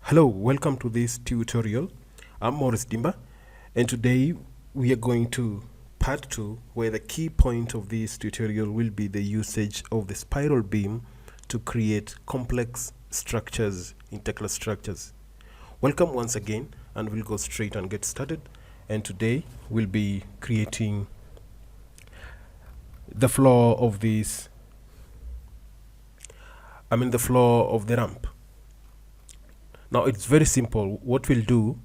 Hello, welcome to this tutorial. I'm Morris Dimba, and today we are going to part 2, where the key point of this tutorial will be the usage of the spiral beam to create complex structures in Tekla structures. Welcome once again, and we'll go straight and get started. And today we'll be creating the floor of this, the floor of the ramp. Now it's very simple. What we'll do,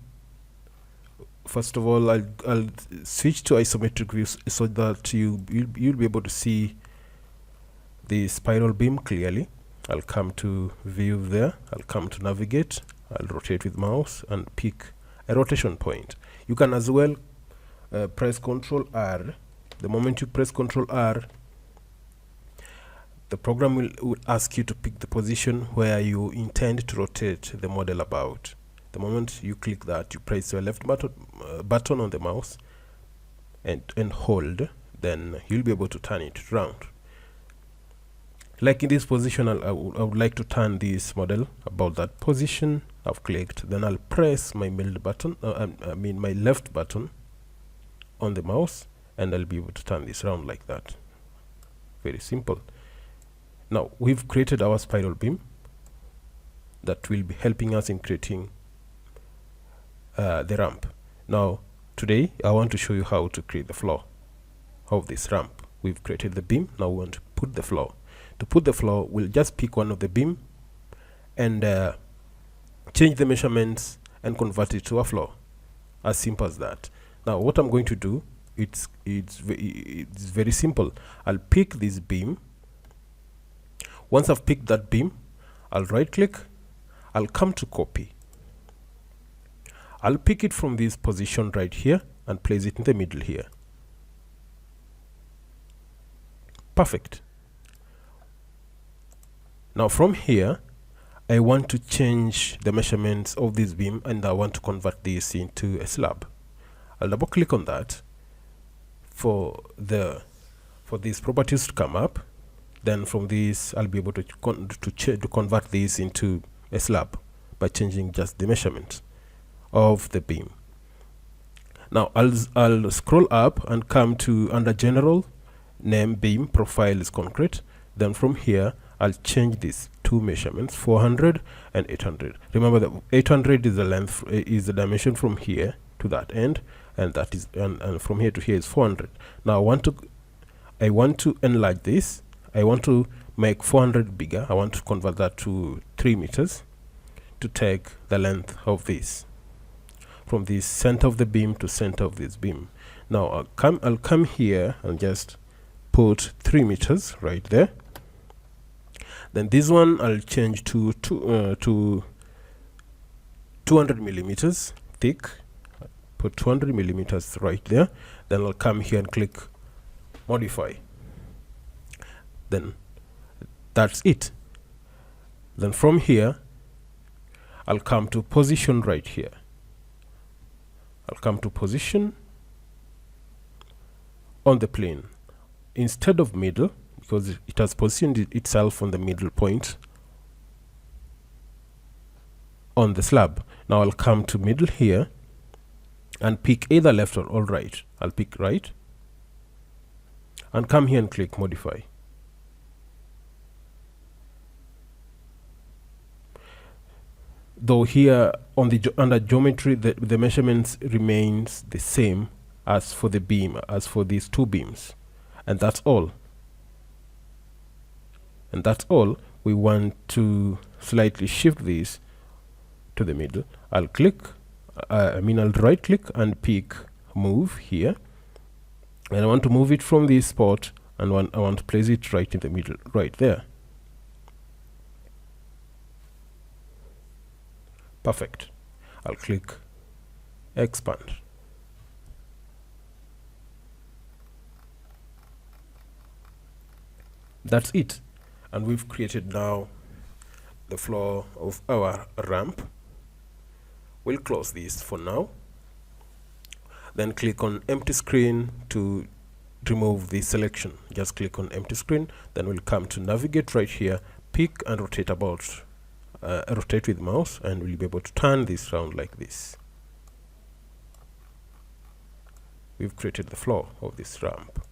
first of all, I'll switch to isometric views so that you'll be able to see the spiral beam clearly. I'll come to view there, I'll come to navigate, I'll rotate with mouse and pick a rotation point. You can as well press Ctrl R. The moment you press Ctrl R, the program will ask you to pick the position where you intend to rotate the model about. The moment you click that, you press your left button on the mouse and hold, then you'll be able to turn it around. Like in this position, I would like to turn this model about that position. I've clicked, then I'll press my middle button, my left button on the mouse, and I'll be able to turn this around like that. Very simple. Now we've created our spiral beam that will be helping us in creating the ramp. Now today I want to show you how to create the floor of this ramp. We've created the beam, now we want to put the floor. To put the floor, we'll just pick one of the beam and change the measurements and convert it to a floor. As simple as that. Now what I'm going to do, it's very simple. I'll pick this beam. Once I've picked that beam, I'll right click, I'll come to copy. I'll pick it from this position right here and place it in the middle here. Perfect. Now from here, I want to change the measurements of this beam and I want to convert this into a slab. I'll double click on that for these properties to come up. Then from this, I'll be able to convert this into a slab by changing just the measurement of the beam. Now I'll scroll up and come to under general, name beam, profile is concrete. Then from here, I'll change these two measurements, 400 and 800. Remember that 800 is the length, is the dimension from here to that end, and that is and from here to here is 400. Now I want to enlarge this. I want to make 400 bigger. I want to convert that to 3 meters to take the length of this from the center of the beam to center of this beam. Now I'll come here and just put 3 meters right there. Then this one I'll change to 200 millimeters thick. Put 200 millimeters right there. Then I'll come here and click modify. Then that's it. Then from here, I'll come to position right here. I'll come to position on the plane instead of middle, because it has positioned itself on the middle point on the slab. Now I'll come to middle here and pick either left or right. I'll pick right and come here and click modify. Though here on the under geometry, the measurements remains the same as for the beam, as for these two beams, and that's all. And that's all. We want to slightly shift this to the middle. I'll click, I'll right click and pick move here, and I want to move it from this spot, and I want to place it right in the middle, right there. Perfect. I'll click expand. That's it. And we've created now the floor of our ramp. We'll close this for now. Then click on empty screen to remove the selection. Just click on empty screen. Then we'll come to navigate right here, pick and rotate about rotate with mouse, and we'll be able to turn this round like this. We've created the floor of this ramp.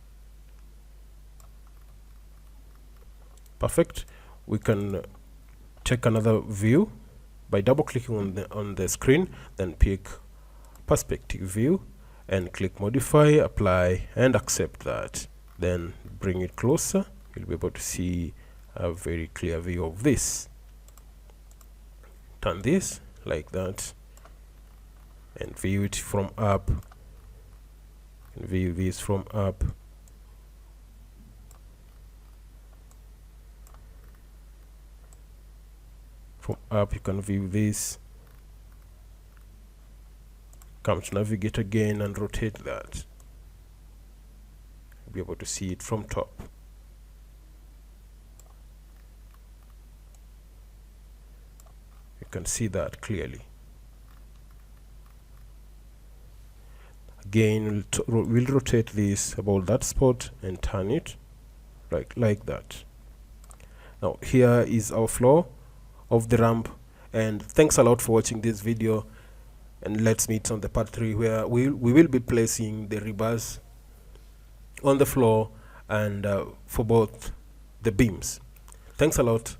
Perfect. We can take another view by double clicking on the screen, then pick perspective view and click modify, apply, and accept that. Then bring it closer. You'll be able to see a very clear view of this. Turn this like that and view it from up, and view this from up. From up you can view this. Come to navigate again and rotate that. You'll be able to see it from top. You can see that clearly. Again, we'll rotate this about that spot and turn it like that. Now here is our floor of the ramp, and thanks a lot for watching this video, and let's meet on the part 3 where we will be placing the rebars on the floor and for both the beams. Thanks a lot.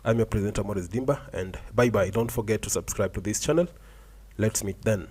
I'm your presenter Maurice Dimba, and bye bye. Don't forget to subscribe to this channel. Let's meet then.